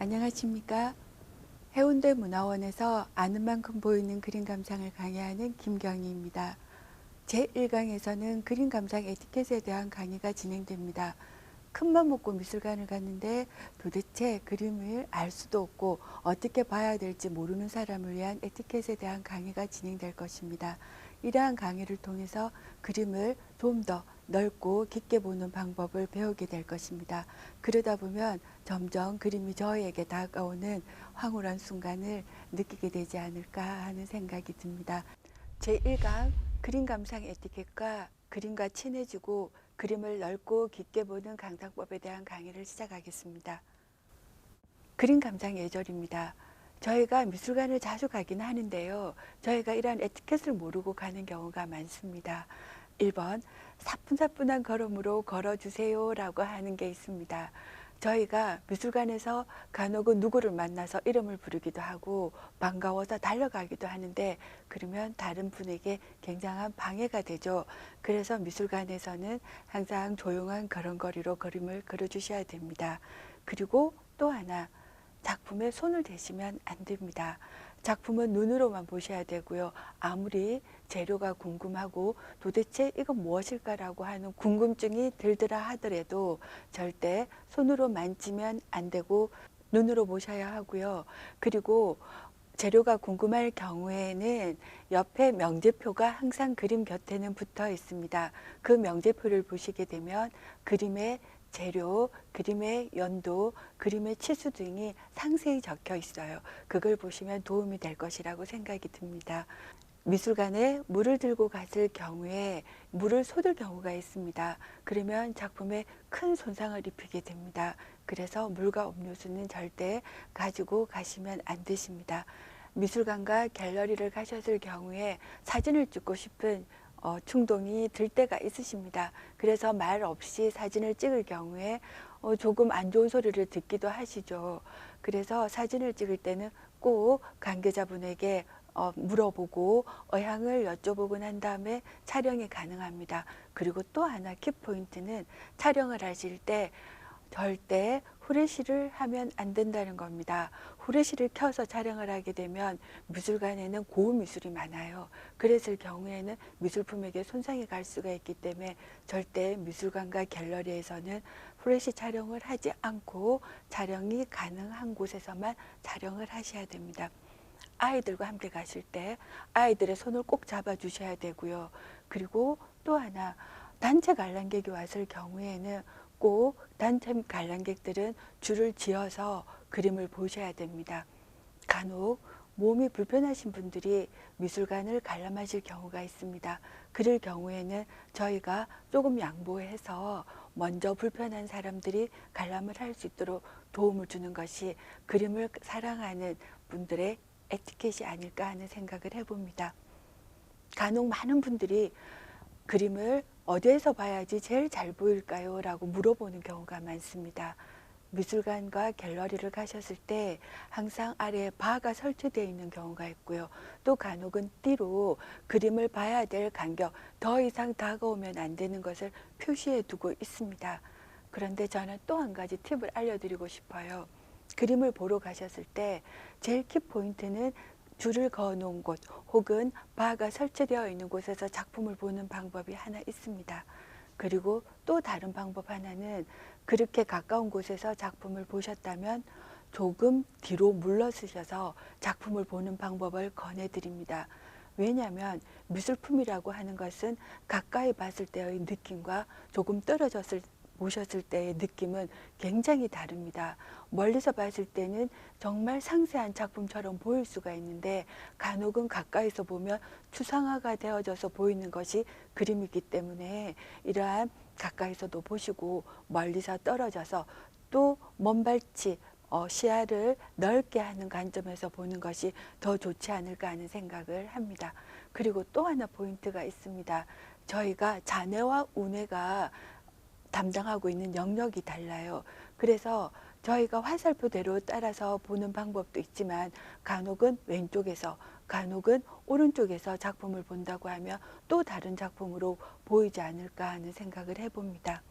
안녕하십니까. 해운대 문화원에서 아는 만큼 보이는 그림 감상을 강의하는 김경희입니다. 제1강에서는 그림 감상 에티켓에 대한 강의가 진행됩니다. 큰맘 먹고 미술관을 갔는데 도대체 그림을 알 수도 없고 어떻게 봐야 될지 모르는 사람을 위한 에티켓에 대한 강의가 진행될 것입니다. 이러한 강의를 통해서 그림을 좀 더 넓고 깊게 보는 방법을 배우게 될 것입니다. 그러다 보면 점점 그림이 저에게 다가오는 황홀한 순간을 느끼게 되지 않을까 하는 생각이 듭니다. 제1강 그림 감상 에티켓과 그림과 친해지고 그림을 넓고 깊게 보는 감상법에 대한 강의를 시작하겠습니다. 그림 감상 예절입니다. 저희가 미술관을 자주 가긴 하는데요. 저희가 이러한 에티켓을 모르고 가는 경우가 많습니다. 1번 사뿐사뿐한 걸음으로 걸어주세요 라고 하는 게 있습니다. 저희가 미술관에서 간혹은 누구를 만나서 이름을 부르기도 하고 반가워서 달려가기도 하는데 그러면 다른 분에게 굉장한 방해가 되죠. 그래서 미술관에서는 항상 조용한 걸음걸이로 그림을 그려주셔야 됩니다. 그리고 또 하나, 작품에 손을 대시면 안 됩니다. 작품은 눈으로만 보셔야 되고요. 아무리 재료가 궁금하고 도대체 이건 무엇일까라고 하는 궁금증이 들더라 하더라도 절대 손으로 만지면 안 되고 눈으로 보셔야 하고요. 그리고 재료가 궁금할 경우에는 옆에 명제표가 항상 그림 곁에는 붙어 있습니다. 그 명제표를 보시게 되면 그림의 재료, 그림의 연도, 그림의 치수 등이 상세히 적혀 있어요. 그걸 보시면 도움이 될 것이라고 생각이 듭니다. 미술관에 물을 들고 갔을 경우에 물을 쏟을 경우가 있습니다. 그러면 작품에 큰 손상을 입히게 됩니다. 그래서 물과 음료수는 절대 가지고 가시면 안 되십니다. 미술관과 갤러리를 가셨을 경우에 사진을 찍고 싶은 충동이 들 때가 있으십니다. 그래서 말 없이 사진을 찍을 경우에 조금 안 좋은 소리를 듣기도 하시죠. 그래서 사진을 찍을 때는 꼭 관계자분에게 물어보고 의향을 여쭤보고 난 다음에 촬영이 가능합니다. 그리고 또 하나 키포인트는 촬영을 하실 때 절대 후레쉬를 하면 안 된다는 겁니다. 후레쉬를 켜서 촬영을 하게 되면 미술관에는 고급 미술이 많아요. 그랬을 경우에는 미술품에게 손상이 갈 수가 있기 때문에 절대 미술관과 갤러리에서는 후레쉬 촬영을 하지 않고 촬영이 가능한 곳에서만 촬영을 하셔야 됩니다. 아이들과 함께 가실 때 아이들의 손을 꼭 잡아 주셔야 되고요. 그리고 또 하나, 단체 관람객이 왔을 경우에는 꼭 단체 관람객들은 줄을 지어서 그림을 보셔야 됩니다. 간혹 몸이 불편하신 분들이 미술관을 관람하실 경우가 있습니다. 그럴 경우에는 저희가 조금 양보해서 먼저 불편한 사람들이 관람을 할 수 있도록 도움을 주는 것이 그림을 사랑하는 분들의 에티켓이 아닐까 하는 생각을 해봅니다. 간혹 많은 분들이 그림을 어디에서 봐야지 제일 잘 보일까요? 라고 물어보는 경우가 많습니다. 미술관과 갤러리를 가셨을 때 항상 아래에 바가 설치되어 있는 경우가 있고요. 또 간혹은 띠로 그림을 봐야 될 간격, 더 이상 다가오면 안 되는 것을 표시해 두고 있습니다. 그런데 저는 또 한 가지 팁을 알려드리고 싶어요. 그림을 보러 가셨을 때 제일 키포인트는 줄을 그어 놓은 곳 혹은 바가 설치되어 있는 곳에서 작품을 보는 방법이 하나 있습니다. 그리고 또 다른 방법 하나는 그렇게 가까운 곳에서 작품을 보셨다면 조금 뒤로 물러서셔서 작품을 보는 방법을 권해드립니다. 왜냐하면 미술품이라고 하는 것은 가까이 봤을 때의 느낌과 조금 떨어졌을 보셨을 때의 느낌은 굉장히 다릅니다. 멀리서 봤을 때는 정말 상세한 작품처럼 보일 수가 있는데 간혹은 가까이서 보면 추상화가 되어져서 보이는 것이 그림이기 때문에 이러한 가까이서도 보시고 멀리서 떨어져서 또 먼발치 시야를 넓게 하는 관점에서 보는 것이 더 좋지 않을까 하는 생각을 합니다. 그리고 또 하나 포인트가 있습니다. 저희가 자뇌와 우뇌가 담당하고 있는 영역이 달라요. 그래서 저희가 화살표대로 따라서 보는 방법도 있지만 간혹은 왼쪽에서 간혹은 오른쪽에서 작품을 본다고 하면 또 다른 작품으로 보이지 않을까 하는 생각을 해봅니다.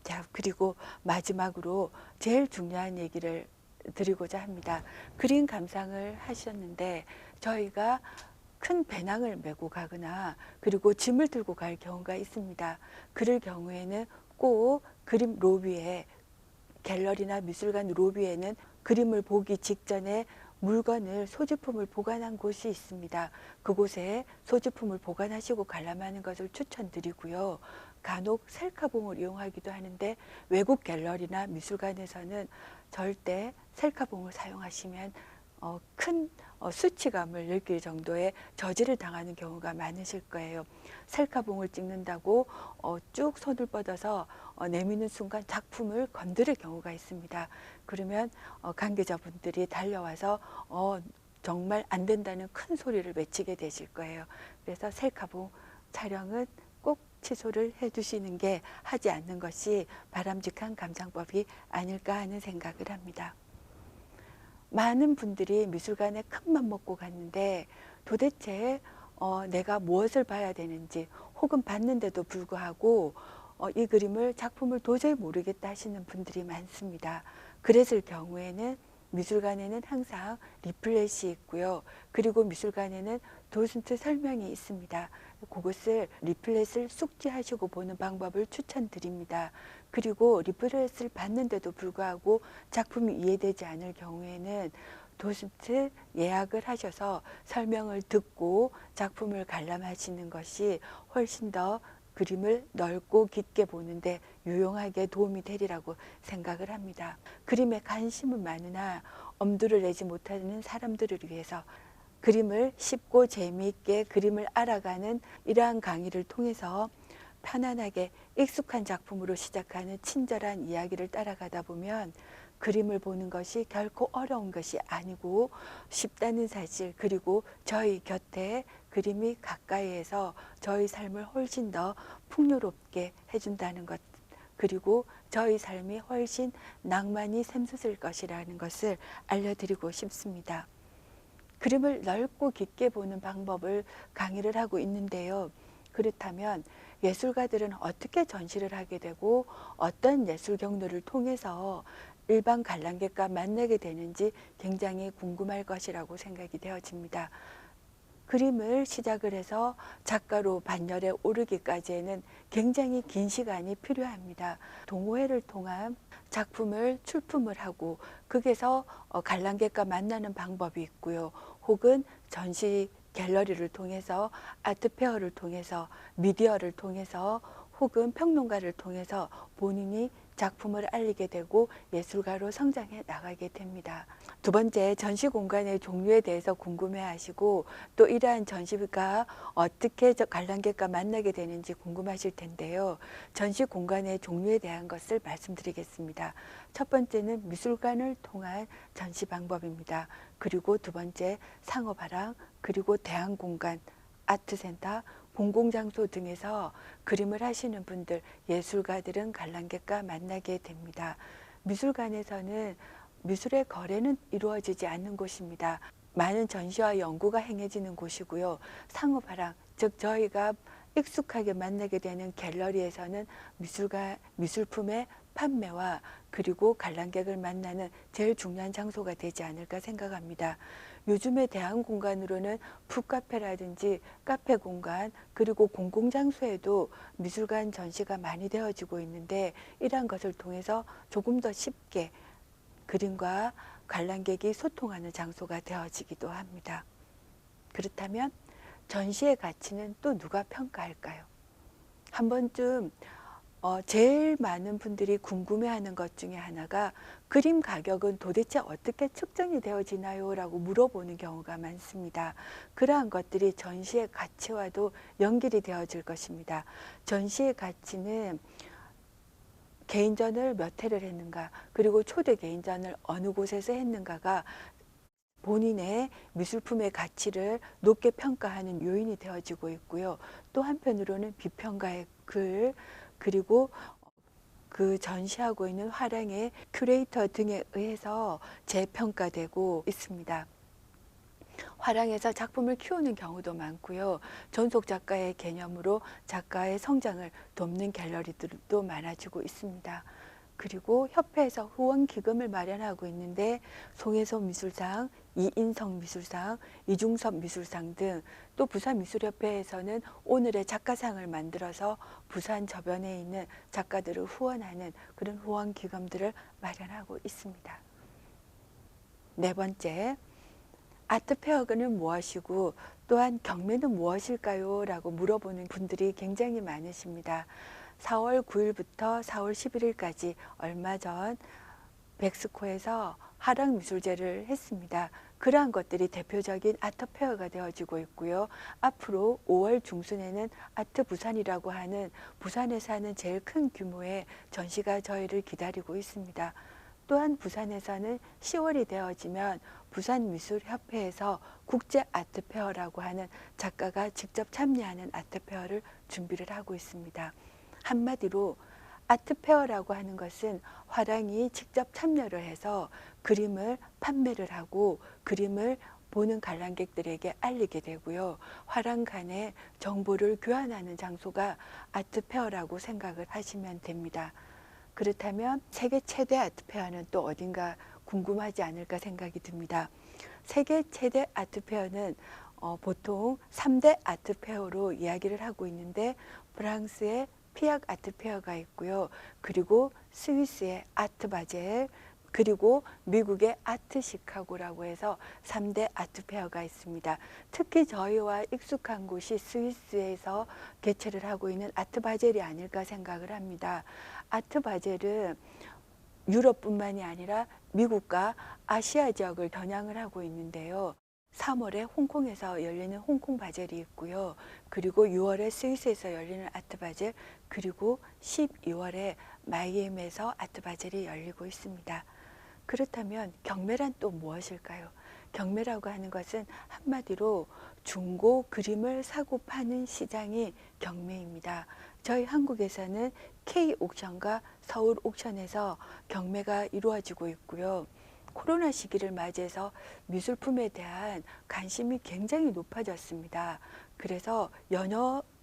자, 그리고 마지막으로 제일 중요한 얘기를 드리고자 합니다. 그림 감상을 하셨는데 저희가 큰 배낭을 메고 가거나 그리고 짐을 들고 갈 경우가 있습니다. 그럴 경우에는 꼭 그림 로비에, 갤러리나 미술관 로비에는 그림을 보기 직전에 물건을, 소지품을 보관한 곳이 있습니다. 그곳에 소지품을 보관하시고 관람하는 것을 추천드리고요. 간혹 셀카봉을 이용하기도 하는데 외국 갤러리나 미술관에서는 절대 셀카봉을 사용하시면 큰 수치감을 느낄 정도의 저지를 당하는 경우가 많으실 거예요. 셀카봉을 찍는다고 쭉 손을 뻗어서 내미는 순간 작품을 건드릴 경우가 있습니다. 그러면 관계자분들이 달려와서 정말 안 된다는 큰 소리를 외치게 되실 거예요. 그래서 셀카봉 촬영은 꼭 취소를 해두시는 게, 하지 않는 것이 바람직한 감상법이 아닐까 하는 생각을 합니다. 많은 분들이 미술관에 큰맘 먹고 갔는데 도대체 내가 무엇을 봐야 되는지, 혹은 봤는데도 불구하고 이 그림을, 작품을 도저히 모르겠다 하시는 분들이 많습니다. 그랬을 경우에는 미술관에는 항상 리플렛이 있고요. 그리고 미술관에는 도슨트 설명이 있습니다. 그것을, 리플렛을 숙지하시고 보는 방법을 추천드립니다. 그리고 리플렛을 봤는데도 불구하고 작품이 이해되지 않을 경우에는 도슨트 예약을 하셔서 설명을 듣고 작품을 관람하시는 것이 훨씬 더 그림을 넓고 깊게 보는데 유용하게 도움이 되리라고 생각을 합니다. 그림에 관심은 많으나 엄두를 내지 못하는 사람들을 위해서 그림을 쉽고 재미있게 그림을 알아가는 이러한 강의를 통해서 편안하게 익숙한 작품으로 시작하는 친절한 이야기를 따라가다 보면 그림을 보는 것이 결코 어려운 것이 아니고 쉽다는 사실, 그리고 저희 곁에 그림이 가까이에서 저희 삶을 훨씬 더 풍요롭게 해준다는 것, 그리고 저희 삶이 훨씬 낭만이 샘솟을 것이라는 것을 알려드리고 싶습니다. 그림을 넓고 깊게 보는 방법을 강의를 하고 있는데요. 그렇다면 예술가들은 어떻게 전시를 하게 되고 어떤 예술 경로를 통해서 일반 관람객과 만나게 되는지 굉장히 궁금할 것이라고 생각이 되어집니다. 그림을 시작을 해서 작가로 반열에 오르기까지에는 굉장히 긴 시간이 필요합니다. 동호회를 통한 작품을 출품을 하고 거기서 관람객과 만나는 방법이 있고요. 혹은 전시 갤러리를 통해서, 아트페어를 통해서, 미디어를 통해서, 혹은 평론가를 통해서 본인이 작품을 알리게 되고 예술가로 성장해 나가게 됩니다. 두 번째, 전시 공간의 종류에 대해서 궁금해 하시고 또 이러한 전시가 어떻게 관람객과 만나게 되는지 궁금하실 텐데요. 전시 공간의 종류에 대한 것을 말씀드리겠습니다. 첫 번째는 미술관을 통한 전시 방법입니다. 그리고 두 번째, 상업화랑, 그리고 대항공간, 아트센터, 공공장소 등에서 그림을 하시는 분들, 예술가들은 관람객과 만나게 됩니다. 미술관에서는 미술의 거래는 이루어지지 않는 곳입니다. 많은 전시와 연구가 행해지는 곳이고요. 상업화랑, 즉 저희가 익숙하게 만나게 되는 갤러리에서는 미술품의 판매와 그리고 관람객을 만나는 제일 중요한 장소가 되지 않을까 생각합니다. 요즘에 대한 공간으로는 북카페라든지 카페 공간, 그리고 공공장소에도 미술관 전시가 많이 되어지고 있는데 이러한 것을 통해서 조금 더 쉽게 그림과 관람객이 소통하는 장소가 되어지기도 합니다. 그렇다면 전시의 가치는 또 누가 평가할까요? 한 번쯤 제일 많은 분들이 궁금해하는 것 중에 하나가 그림 가격은 도대체 어떻게 측정이 되어지나요? 라고 물어보는 경우가 많습니다. 그러한 것들이 전시의 가치와도 연결이 되어질 것입니다. 전시의 가치는 개인전을 몇 회를 했는가, 그리고 초대 개인전을 어느 곳에서 했는가가 본인의 미술품의 가치를 높게 평가하는 요인이 되어지고 있고요. 또 한편으로는 비평가의 글, 그리고 그 전시하고 있는 화랑의 큐레이터 등에 의해서 재평가되고 있습니다. 화랑에서 작품을 키우는 경우도 많고요. 전속 작가의 개념으로 작가의 성장을 돕는 갤러리들도 많아지고 있습니다. 그리고 협회에서 후원 기금을 마련하고 있는데 송혜소 미술상, 이인성 미술상, 이중섭 미술상 등 또 부산미술협회에서는 오늘의 작가상을 만들어서 부산 저변에 있는 작가들을 후원하는 그런 후원 기금들을 마련하고 있습니다. 네 번째, 아트페어는 무엇이고 또한 경매는 무엇일까요? 라고 물어보는 분들이 굉장히 많으십니다. 4월 9일부터 4월 11일까지 얼마 전 백스코에서 하락미술제를 했습니다. 그러한 것들이 대표적인 아트페어가 되어지고 있고요. 앞으로 5월 중순에는 아트부산이라고 하는 부산에서 하는 제일 큰 규모의 전시가 저희를 기다리고 있습니다. 또한 부산에서는 10월이 되어지면 부산미술협회에서 국제아트페어라고 하는 작가가 직접 참여하는 아트페어를 준비를 하고 있습니다. 한마디로 아트페어라고 하는 것은 화랑이 직접 참여를 해서 그림을 판매를 하고 그림을 보는 관람객들에게 알리게 되고요. 화랑 간의 정보를 교환하는 장소가 아트페어라고 생각을 하시면 됩니다. 그렇다면 세계 최대 아트페어는 또 어딘가 궁금하지 않을까 생각이 듭니다. 세계 최대 아트페어는 보통 3대 아트페어로 이야기를 하고 있는데 프랑스의 피악 아트페어가 있고요. 그리고 스위스의 아트바젤, 그리고 미국의 아트 시카고라고 해서 3대 아트페어가 있습니다. 특히 저희와 익숙한 곳이 스위스에서 개최를 하고 있는 아트바젤이 아닐까 생각을 합니다. 아트바젤은 유럽뿐만이 아니라 미국과 아시아 지역을 겨냥을 하고 있는데요. 3월에 홍콩에서 열리는 홍콩 바젤이 있고요. 그리고 6월에 스위스에서 열리는 아트 바젤, 그리고 12월에 마이애미에서 아트 바젤이 열리고 있습니다. 그렇다면 경매란 또 무엇일까요? 경매라고 하는 것은 한마디로 중고 그림을 사고 파는 시장이 경매입니다. 저희 한국에서는 K옥션과 서울옥션에서 경매가 이루어지고 있고요. 코로나 시기를 맞이해서 미술품에 대한 관심이 굉장히 높아졌습니다. 그래서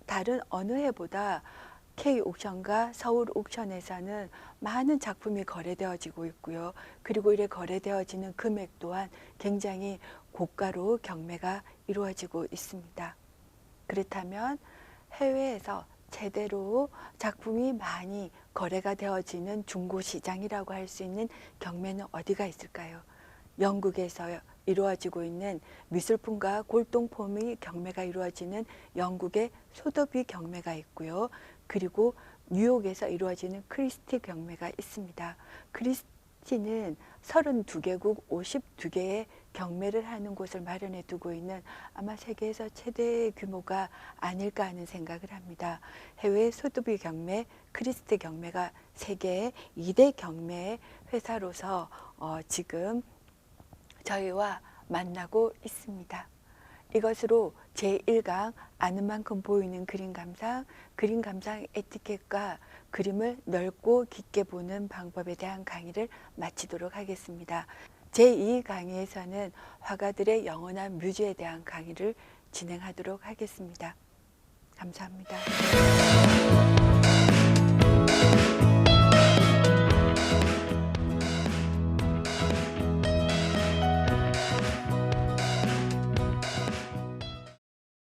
다른 어느 해보다 K옥션과 서울옥션에서는 많은 작품이 거래되어지고 있고요. 그리고 이래 거래되어지는 금액 또한 굉장히 고가로 경매가 이루어지고 있습니다. 그렇다면 해외에서 제대로 작품이 많이 거래가 되어지는 중고시장이라고 할 수 있는 경매는 어디가 있을까요? 영국에서 이루어지고 있는 미술품과 골동품의 경매가 이루어지는 영국의 소더비 경매가 있고요. 그리고 뉴욕에서 이루어지는 크리스티 경매가 있습니다. 크리스티는 32개국 52개의 경매를 하는 곳을 마련해 두고 있는 아마 세계에서 최대의 규모가 아닐까 하는 생각을 합니다. 해외 소더비 경매, 크리스티 경매가 세계의 2대 경매 회사로서 지금 저희와 만나고 있습니다. 이것으로 제1강 아는 만큼 보이는 그림 감상 에티켓과 그림을 넓고 깊게 보는 방법에 대한 강의를 마치도록 하겠습니다. 제2강의에서는 화가들의 영원한 뮤즈에 대한 강의를 진행하도록 하겠습니다. 감사합니다.